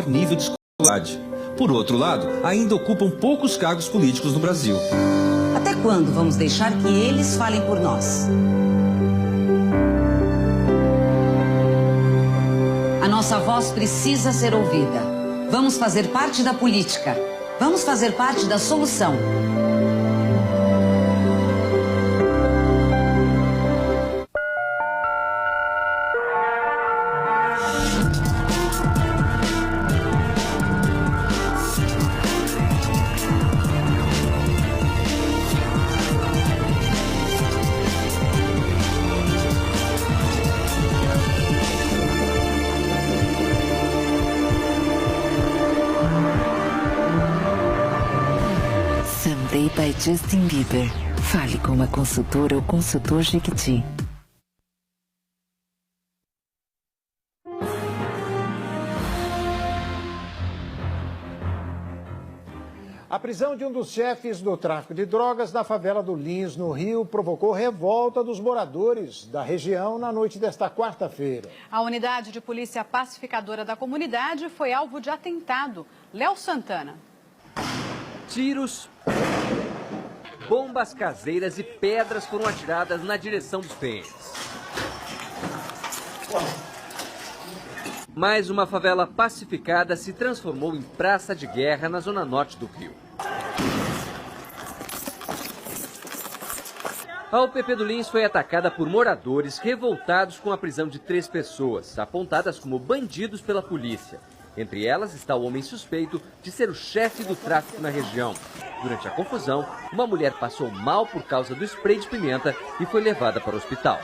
nível de escolaridade. Por outro lado, ainda ocupam poucos cargos políticos no Brasil. Até quando vamos deixar que eles falem por nós? A nossa voz precisa ser ouvida. Vamos fazer parte da política. Vamos fazer parte da solução. Someday by Justin Bieber. Fale com uma consultora ou consultor Jequiti. A prisão de um dos chefes do tráfico de drogas na favela do Lins, no Rio, provocou revolta dos moradores da região na noite desta quarta-feira. A unidade de polícia pacificadora da comunidade foi alvo de atentado. Léo Santana. Tiros, bombas caseiras e pedras foram atiradas na direção dos PMs. Mais uma favela pacificada se transformou em praça de guerra na zona norte do Rio. A UPP do Lins foi atacada por moradores revoltados com a prisão de 3 pessoas, apontadas como bandidos pela polícia. Entre elas está o homem suspeito de ser o chefe do tráfico na região. Durante a confusão, uma mulher passou mal por causa do spray de pimenta e foi levada para o hospital.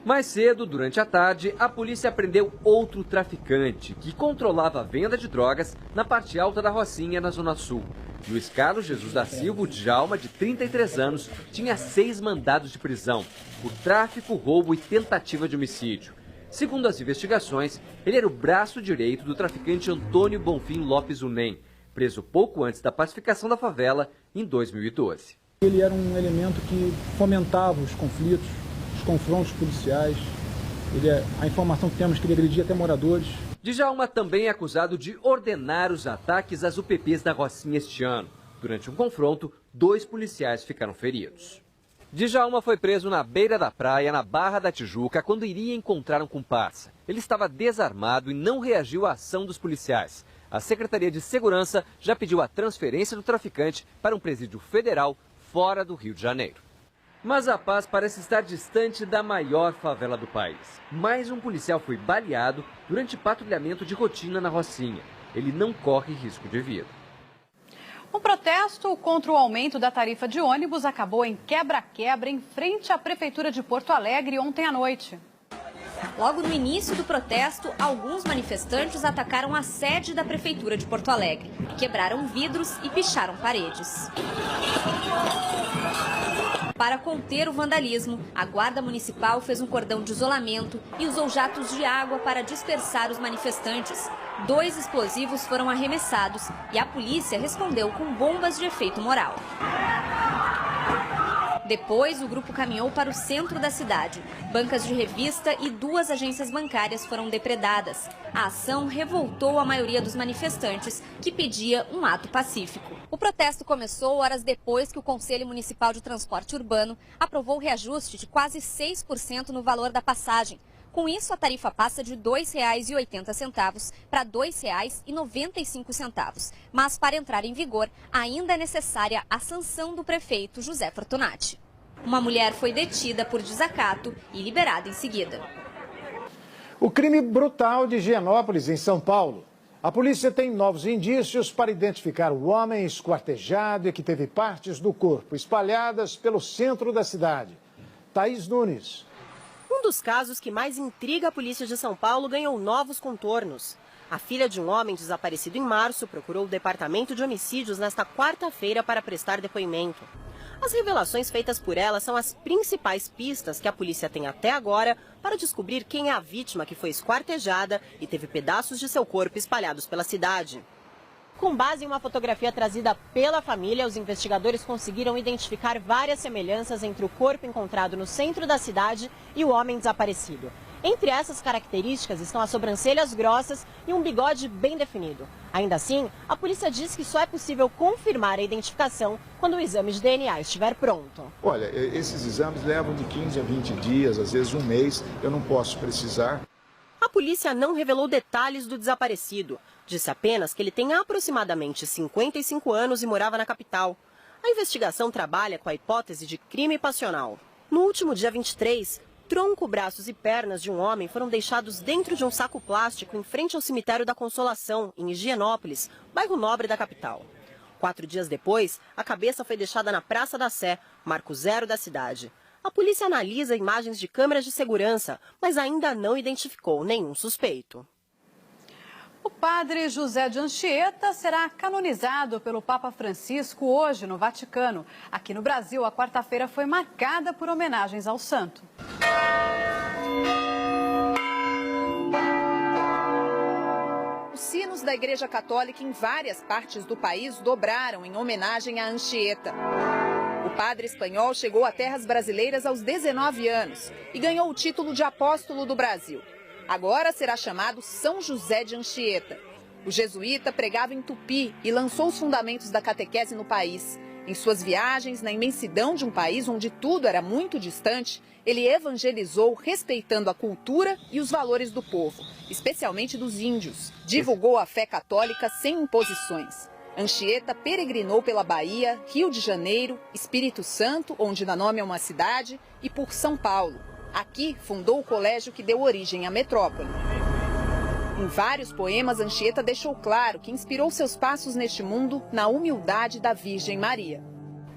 Mais cedo, durante a tarde, a polícia prendeu outro traficante que controlava a venda de drogas na parte alta da Rocinha, na Zona Sul. Luiz Carlos Jesus da Silva, o Djalma, de 33 anos, tinha 6 mandados de prisão por tráfico, roubo e tentativa de homicídio. Segundo as investigações, ele era o braço direito do traficante Antônio Bonfim Lopes Unem, preso pouco antes da pacificação da favela em 2012. Ele era um elemento que fomentava os conflitos, os confrontos policiais. A informação que temos é que ele agredia até moradores. Djalma também é acusado de ordenar os ataques às UPPs da Rocinha este ano. Durante um confronto, 2 policiais ficaram feridos. Djalma foi preso na beira da praia, na Barra da Tijuca, quando iria encontrar um comparsa. Ele estava desarmado e não reagiu à ação dos policiais. A Secretaria de Segurança já pediu a transferência do traficante para um presídio federal fora do Rio de Janeiro. Mas a paz parece estar distante da maior favela do país. Mais um policial foi baleado durante patrulhamento de rotina na Rocinha. Ele não corre risco de vida. Um protesto contra o aumento da tarifa de ônibus acabou em quebra-quebra em frente à Prefeitura de Porto Alegre ontem à noite. Logo no início do protesto, alguns manifestantes atacaram a sede da Prefeitura de Porto Alegre, quebraram vidros e picharam paredes. Para conter o vandalismo, a Guarda Municipal fez um cordão de isolamento e usou jatos de água para dispersar os manifestantes. 2 explosivos foram arremessados e a polícia respondeu com bombas de efeito moral. Depois, o grupo caminhou para o centro da cidade. Bancas de revista e 2 agências bancárias foram depredadas. A ação revoltou a maioria dos manifestantes, que pedia um ato pacífico. O protesto começou horas depois que o Conselho Municipal de Transporte Urbano aprovou o reajuste de quase 6% no valor da passagem. Com isso, a tarifa passa de R$ 2,80 para R$ 2,95. Mas, para entrar em vigor, ainda é necessária a sanção do prefeito José Fortunati. Uma mulher foi detida por desacato e liberada em seguida. O crime brutal de Higienópolis, em São Paulo. A polícia tem novos indícios para identificar o homem esquartejado e que teve partes do corpo espalhadas pelo centro da cidade. Thaís Nunes. Um dos casos que mais intriga a polícia de São Paulo ganhou novos contornos. A filha de um homem desaparecido em março procurou o departamento de homicídios nesta quarta-feira para prestar depoimento. As revelações feitas por ela são as principais pistas que a polícia tem até agora para descobrir quem é a vítima que foi esquartejada e teve pedaços de seu corpo espalhados pela cidade. Com base em uma fotografia trazida pela família, os investigadores conseguiram identificar várias semelhanças entre o corpo encontrado no centro da cidade e o homem desaparecido. Entre essas características estão as sobrancelhas grossas e um bigode bem definido. Ainda assim, a polícia diz que só é possível confirmar a identificação quando o exame de DNA estiver pronto. Olha, esses exames levam de 15 a 20 dias, às vezes um mês, eu não posso precisar. A polícia não revelou detalhes do desaparecido. Disse apenas que ele tem aproximadamente 55 anos e morava na capital. A investigação trabalha com a hipótese de crime passional. No último dia 23, tronco, braços e pernas de um homem foram deixados dentro de um saco plástico em frente ao cemitério da Consolação, em Higienópolis, bairro nobre da capital. 4 dias depois, a cabeça foi deixada na Praça da Sé, marco zero da cidade. A polícia analisa imagens de câmeras de segurança, mas ainda não identificou nenhum suspeito. O padre José de Anchieta será canonizado pelo Papa Francisco hoje no Vaticano. Aqui no Brasil, a quarta-feira foi marcada por homenagens ao santo. Os sinos da Igreja Católica em várias partes do país dobraram em homenagem a Anchieta. O padre espanhol chegou a terras brasileiras aos 19 anos e ganhou o título de apóstolo do Brasil. Agora será chamado São José de Anchieta. O jesuíta pregava em tupi e lançou os fundamentos da catequese no país. Em suas viagens, na imensidão de um país onde tudo era muito distante, ele evangelizou respeitando a cultura e os valores do povo, especialmente dos índios. Divulgou a fé católica sem imposições. Anchieta peregrinou pela Bahia, Rio de Janeiro, Espírito Santo, onde dá nome a uma cidade, e por São Paulo. Aqui, fundou o colégio que deu origem à metrópole. Em vários poemas, Anchieta deixou claro que inspirou seus passos neste mundo na humildade da Virgem Maria.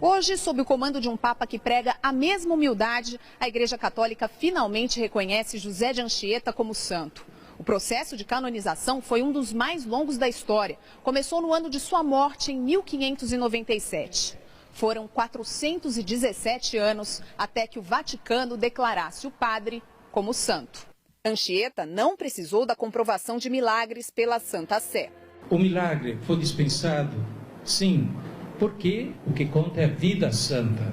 Hoje, sob o comando de um Papa que prega a mesma humildade, a Igreja Católica finalmente reconhece José de Anchieta como santo. O processo de canonização foi um dos mais longos da história. Começou no ano de sua morte, em 1597. Foram 417 anos até que o Vaticano declarasse o padre como santo. Anchieta não precisou da comprovação de milagres pela Santa Sé. O milagre foi dispensado, sim, porque o que conta é a vida santa.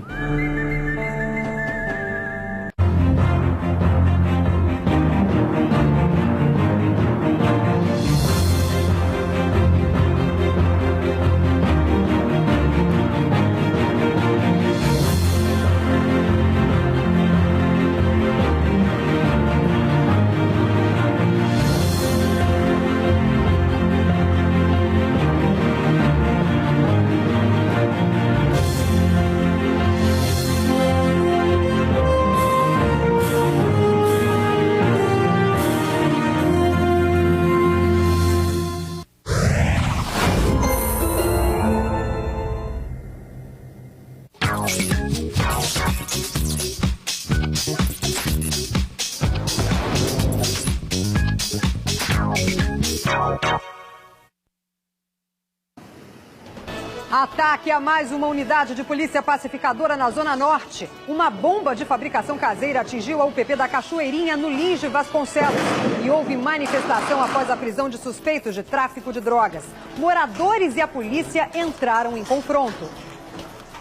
Ataque a mais uma unidade de polícia pacificadora na Zona Norte. Uma bomba de fabricação caseira atingiu a UPP da Cachoeirinha, no Lins de Vasconcelos. E houve manifestação após a prisão de suspeitos de tráfico de drogas. Moradores e a polícia entraram em confronto.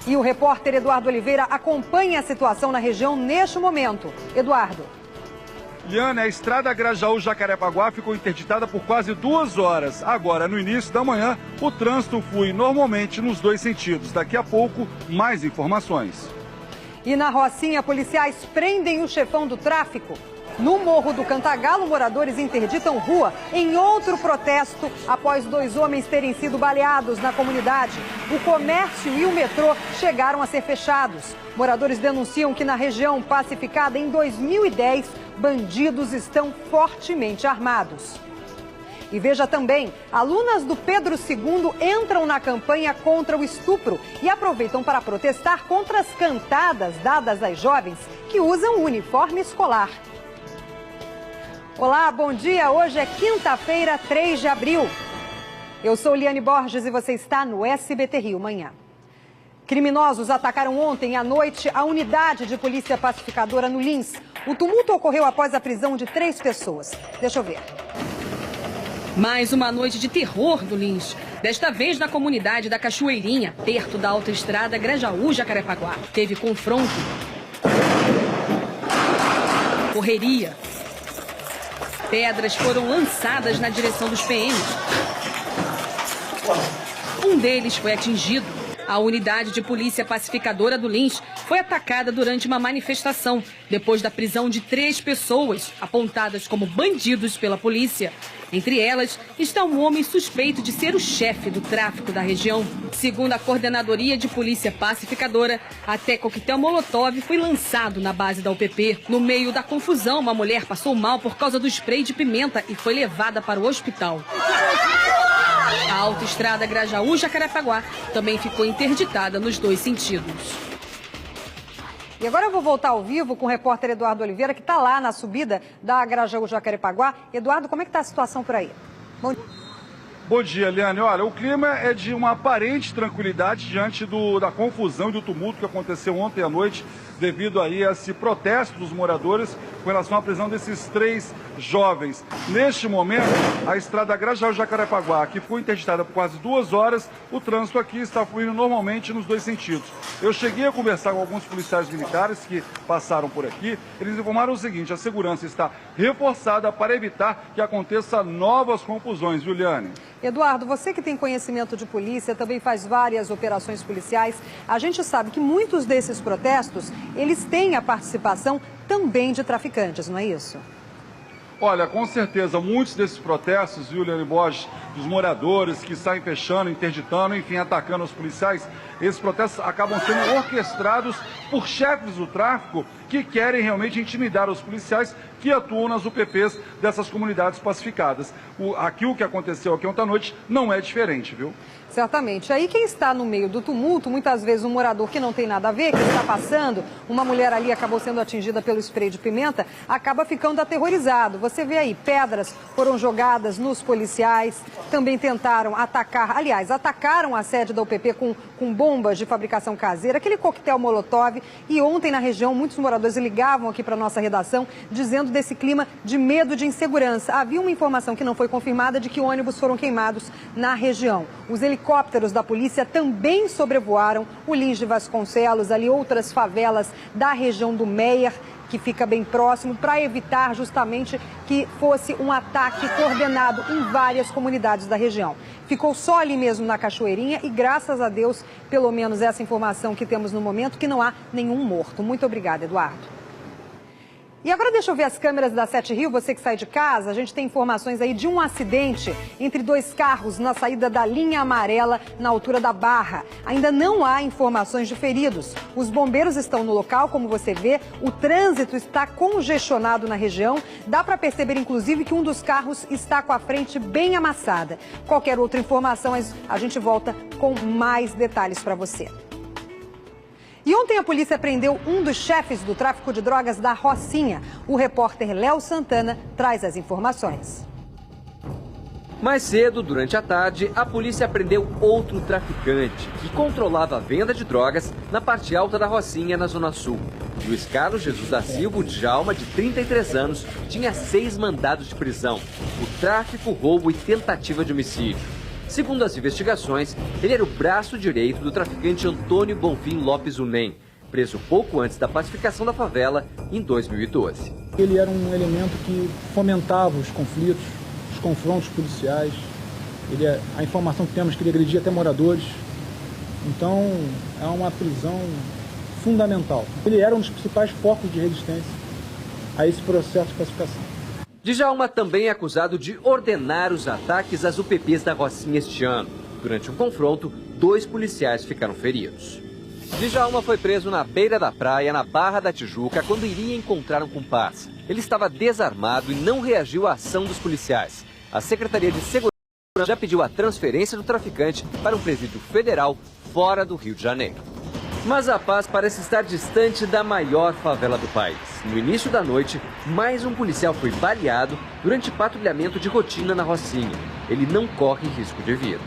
E o repórter Eduardo Oliveira acompanha a situação na região neste momento. Eduardo. Liana, a estrada Grajaú-Jacarepaguá ficou interditada por quase 2 horas. Agora, no início da manhã, o trânsito flui normalmente nos 2 sentidos. Daqui a pouco, mais informações. E na Rocinha, policiais prendem o chefão do tráfico. No Morro do Cantagalo, moradores interditam rua em outro protesto após 2 homens terem sido baleados na comunidade. O comércio e o metrô chegaram a ser fechados. Moradores denunciam que na região pacificada em 2010, bandidos estão fortemente armados. E veja também, alunas do Pedro II entram na campanha contra o estupro e aproveitam para protestar contra as cantadas dadas às jovens que usam o uniforme escolar. Olá, bom dia. Hoje é quinta-feira, 3 de abril. Eu sou Liane Borges e você está no SBT Rio Manhã. Criminosos atacaram ontem à noite a unidade de polícia pacificadora no Lins. O tumulto ocorreu após a prisão de 3 pessoas. Deixa eu ver. Mais uma noite de terror no Lins. Desta vez na comunidade da Cachoeirinha, perto da autoestrada Grajaú-Jacarepaguá. Teve confronto. Correria. Pedras foram lançadas na direção dos PMs. Um deles foi atingido. A unidade de polícia pacificadora do Lins foi atacada durante uma manifestação, depois da prisão de 3 pessoas, apontadas como bandidos pela polícia. Entre elas está um homem suspeito de ser o chefe do tráfico da região. Segundo a Coordenadoria de Polícia Pacificadora, até coquetel Molotov foi lançado na base da UPP. No meio da confusão, uma mulher passou mal por causa do spray de pimenta e foi levada para o hospital. A autoestrada Grajaú-Jacarepaguá também ficou interditada nos 2 sentidos. E agora eu vou voltar ao vivo com o repórter Eduardo Oliveira, que está lá na subida da Grajaú-Jacarepaguá. Eduardo, como é que está a situação por aí? Bom dia, Eliane. Olha, o clima é de uma aparente tranquilidade diante da confusão e do tumulto que aconteceu ontem à noite devido aí a esse protesto dos moradores com relação à prisão desses 3 jovens. Neste momento, a estrada Grajaú-Jacarepaguá, que foi interditada por quase 2 horas, o trânsito aqui está fluindo normalmente nos 2 sentidos. Eu cheguei a conversar com alguns policiais militares que passaram por aqui. Eles informaram o seguinte: a segurança está reforçada para evitar que aconteça novas confusões, Juliane. Eduardo, você que tem conhecimento de polícia, também faz várias operações policiais. A gente sabe que muitos desses protestos, eles têm a participação também de traficantes, não é isso? Olha, com certeza, muitos desses protestos, Juliane Borges, dos moradores que saem fechando, interditando, enfim, atacando os policiais, esses protestos acabam sendo orquestrados por chefes do tráfico que querem realmente intimidar os policiais que atuam nas UPPs dessas comunidades pacificadas. O que aconteceu aqui ontem à noite não é diferente, viu? Certamente. Aí quem está no meio do tumulto, muitas vezes um morador que não tem nada a ver, que está passando, uma mulher ali acabou sendo atingida pelo spray de pimenta, acaba ficando aterrorizado. Você vê aí, pedras foram jogadas nos policiais, também tentaram atacar, aliás, atacaram a sede da UPP com bombas de fabricação caseira, aquele coquetel Molotov. E ontem na região, muitos moradores ligavam aqui para a nossa redação, dizendo desse clima de medo, de insegurança. Havia uma informação que não foi confirmada de que ônibus foram queimados na região. Os helicópteros da polícia também sobrevoaram o Lins de Vasconcelos, ali outras favelas da região do Meier, que fica bem próximo, para evitar justamente que fosse um ataque coordenado em várias comunidades da região. Ficou só ali mesmo na Cachoeirinha e, graças a Deus, pelo menos essa informação que temos no momento, que não há nenhum morto. Muito obrigada, Eduardo. E agora deixa eu ver as câmeras da 7 Rio, você que sai de casa. A gente tem informações aí de um acidente entre 2 carros na saída da linha amarela na altura da Barra. Ainda não há informações de feridos. Os bombeiros estão no local, como você vê. O trânsito está congestionado na região. Dá para perceber, inclusive, que um dos carros está com a frente bem amassada. Qualquer outra informação, a gente volta com mais detalhes para você. E ontem a polícia prendeu um dos chefes do tráfico de drogas da Rocinha. O repórter Léo Santana traz as informações. Mais cedo, durante a tarde, a polícia prendeu outro traficante que controlava a venda de drogas na parte alta da Rocinha, na Zona Sul. Luiz Carlos Jesus da Silva, o Djalma, de 33 anos, tinha 6 mandados de prisão por tráfico, roubo e tentativa de homicídio. Segundo as investigações, ele era o braço direito do traficante Antônio Bonfim Lopes Unem, preso pouco antes da pacificação da favela em 2012. Ele era um elemento que fomentava os conflitos, os confrontos policiais. A informação que temos é que ele agredia até moradores. Então, é uma prisão fundamental. Ele era um dos principais focos de resistência a esse processo de pacificação. Djalma também é acusado de ordenar os ataques às UPPs da Rocinha este ano. Durante um confronto, 2 policiais ficaram feridos. Djalma foi preso na beira da praia, na Barra da Tijuca, quando iria encontrar um comparsa. Ele estava desarmado e não reagiu à ação dos policiais. A Secretaria de Segurança já pediu a transferência do traficante para um presídio federal fora do Rio de Janeiro. Mas a paz parece estar distante da maior favela do país. No início da noite, mais um policial foi baleado durante patrulhamento de rotina na Rocinha. Ele não corre risco de vida.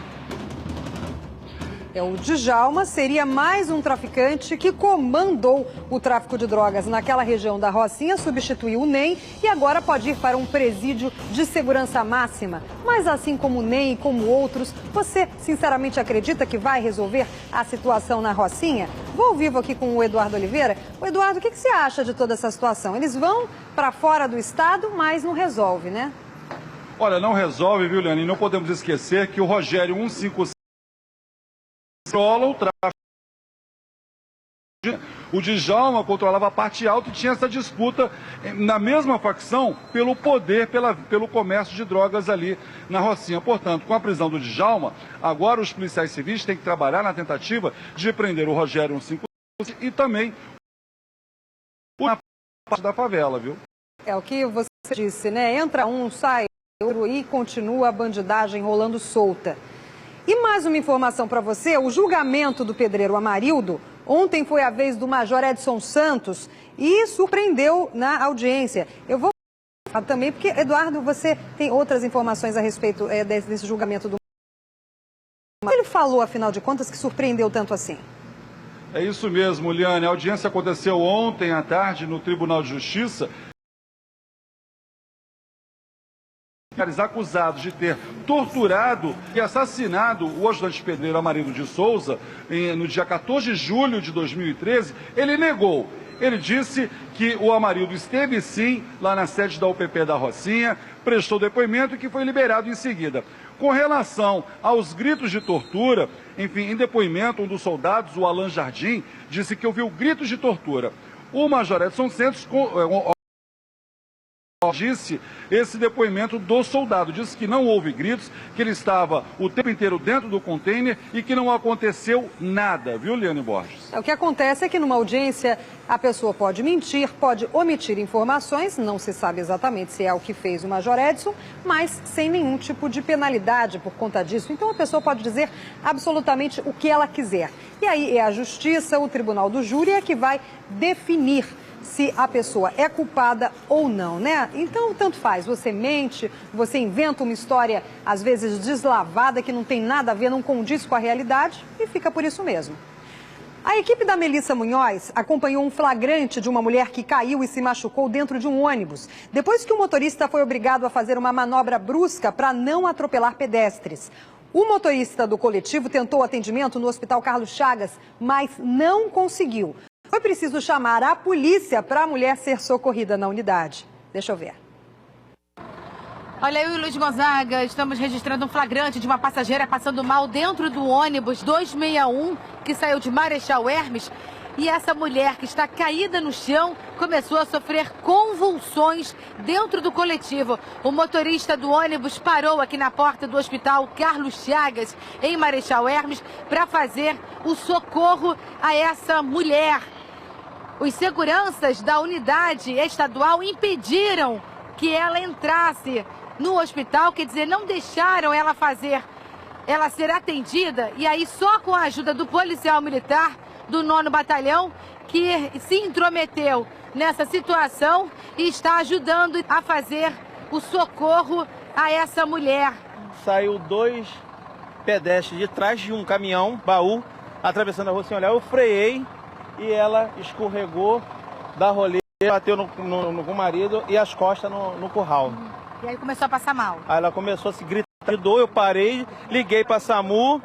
O Djalma seria mais um traficante que comandou o tráfico de drogas naquela região da Rocinha, substituiu o NEM e agora pode ir para um presídio de segurança máxima. Mas assim como o NEM e como outros, você sinceramente acredita que vai resolver a situação na Rocinha? Vou ao vivo aqui com o Eduardo Oliveira. O Eduardo, o que você acha de toda essa situação? Eles vão para fora do estado, mas não resolve, né? Olha, não resolve, viu, Liane? E não podemos esquecer que o Rogério 155 controla o tráfico. O Djalma controlava a parte alta e tinha essa disputa na mesma facção pelo poder, pelo comércio de drogas ali na Rocinha. Portanto, com a prisão do Djalma, agora os policiais civis têm que trabalhar na tentativa de prender o Rogério 155 e também na parte da favela, viu? É o que você disse, né? Entra um, sai outro e continua a bandidagem rolando solta. E mais uma informação para você, o julgamento do pedreiro Amarildo, ontem foi a vez do Major Edson Santos e surpreendeu na audiência. Eu vou falar também, porque, Eduardo, você tem outras informações a respeito desse julgamento do... O que ele falou, afinal de contas, que surpreendeu tanto assim? É isso mesmo, Liane. A audiência aconteceu ontem à tarde no Tribunal de Justiça. Acusados de ter torturado e assassinado o ajudante pedreiro Amarildo de Souza no dia 14 de julho de 2013, ele negou. Ele disse que o Amarildo esteve sim lá na sede da UPP da Rocinha, prestou depoimento e que foi liberado em seguida. Com relação aos gritos de tortura, enfim, em depoimento, um dos soldados, o Alan Jardim, disse que ouviu gritos de tortura. O Major Edson Santos disse esse depoimento do soldado, disse que não houve gritos, que ele estava o tempo inteiro dentro do container e que não aconteceu nada, viu, Liane Borges? O que acontece é que numa audiência a pessoa pode mentir, pode omitir informações, não se sabe exatamente se é o que fez o Major Edson, mas sem nenhum tipo de penalidade por conta disso. Então a pessoa pode dizer absolutamente o que ela quiser. E aí é a Justiça, o Tribunal do Júri é que vai definir se a pessoa é culpada ou não, né? Então, tanto faz. Você mente, você inventa uma história, às vezes deslavada, que não tem nada a ver, não condiz com a realidade e fica por isso mesmo. A equipe da Melissa Munhoz acompanhou um flagrante de uma mulher que caiu e se machucou dentro de um ônibus, depois que o motorista foi obrigado a fazer uma manobra brusca para não atropelar pedestres. O motorista do coletivo tentou atendimento no Hospital Carlos Chagas, mas não conseguiu. Foi preciso chamar a polícia para a mulher ser socorrida na unidade. Deixa eu ver. Olha, eu e Luiz Gonzaga estamos registrando um flagrante de uma passageira passando mal dentro do ônibus 261, que saiu de Marechal Hermes. E essa mulher que está caída no chão começou a sofrer convulsões dentro do coletivo. O motorista do ônibus parou aqui na porta do Hospital Carlos Chagas, em Marechal Hermes, para fazer o socorro a essa mulher. Os seguranças da unidade estadual impediram que ela entrasse no hospital, quer dizer, não deixaram ela ser atendida. E aí só com a ajuda do policial militar do 9º Batalhão, que se intrometeu nessa situação e está ajudando a fazer o socorro a essa mulher. Saiu 2 pedestres de trás de um caminhão, baú, atravessando a rua sem olhar. Eu freiei e ela escorregou da roleira, bateu no marido e as costas no curral. E aí começou a passar mal. Aí ela começou a se gritar de dor, eu parei, liguei para a SAMU.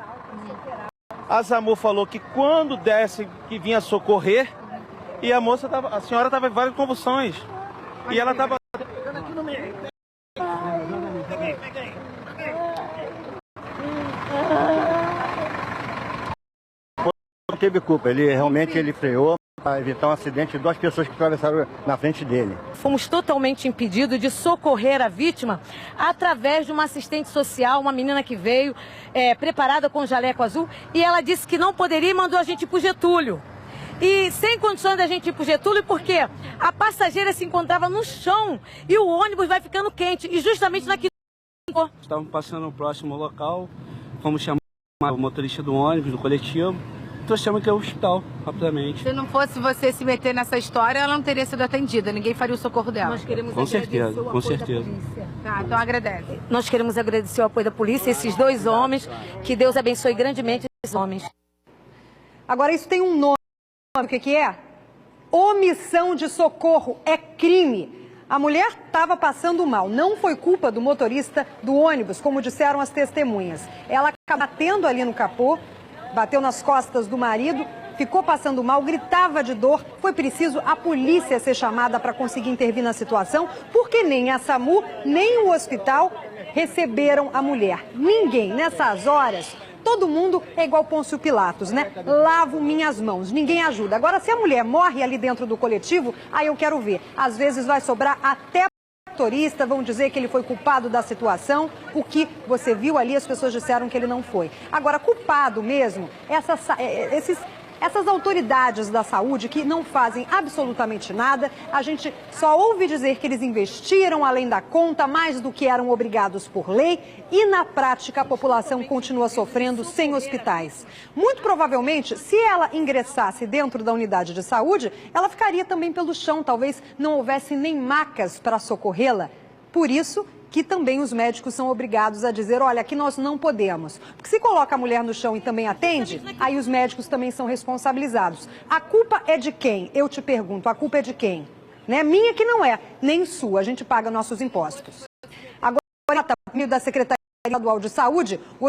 A SAMU falou que quando desse que vinha socorrer, e a senhora estava em várias convulsões. E ela estava... Não teve culpa, ele freou para evitar um acidente de 2 pessoas que atravessaram na frente dele. Fomos totalmente impedidos de socorrer a vítima através de uma assistente social, uma menina que veio preparada com jaleco azul, e ela disse que não poderia e mandou a gente ir para o Getúlio. E sem condições da gente ir para o Getúlio, porque a passageira se encontrava no chão e o ônibus vai ficando quente, e justamente naquele... Estávamos passando no próximo local, fomos chamar o motorista do ônibus, do coletivo, trouxemos aqui ao hospital, rapidamente. Se não fosse você se meter nessa história, ela não teria sido atendida, ninguém faria o socorro dela. Nós queremos com certeza, com certeza. Tá, então agradece. Nós queremos agradecer o apoio da polícia, esses 2 homens, que Deus abençoe grandemente esses homens. Agora, isso tem um nome, sabe o que é? Omissão de socorro, é crime. A mulher estava passando mal, não foi culpa do motorista do ônibus, como disseram as testemunhas. Ela acaba batendo ali no capô, bateu nas costas do marido, ficou passando mal, gritava de dor. Foi preciso a polícia ser chamada para conseguir intervir na situação, porque nem a SAMU, nem o hospital receberam a mulher. Ninguém, nessas horas, todo mundo é igual Pôncio Pilatos, né? Lavo minhas mãos, ninguém ajuda. Agora, se a mulher morre ali dentro do coletivo, aí eu quero ver. Às vezes vai sobrar até motorista, vão dizer que ele foi culpado da situação. O que você viu ali, as pessoas disseram que ele não foi. Agora, culpado mesmo, essas autoridades da saúde que não fazem absolutamente nada, a gente só ouve dizer que eles investiram além da conta, mais do que eram obrigados por lei, e na prática a população continua sofrendo sem hospitais. Muito provavelmente, se ela ingressasse dentro da unidade de saúde, ela ficaria também pelo chão, talvez não houvesse nem macas para socorrê-la. Por isso que também os médicos são obrigados a dizer, olha, aqui nós não podemos. Porque se coloca a mulher no chão e também atende, aí os médicos também são responsabilizados. A culpa é de quem? Eu te pergunto, a culpa é de quem? Né? Minha que não é, nem sua, a gente paga nossos impostos. Agora, da Secretaria Estadual de Saúde, o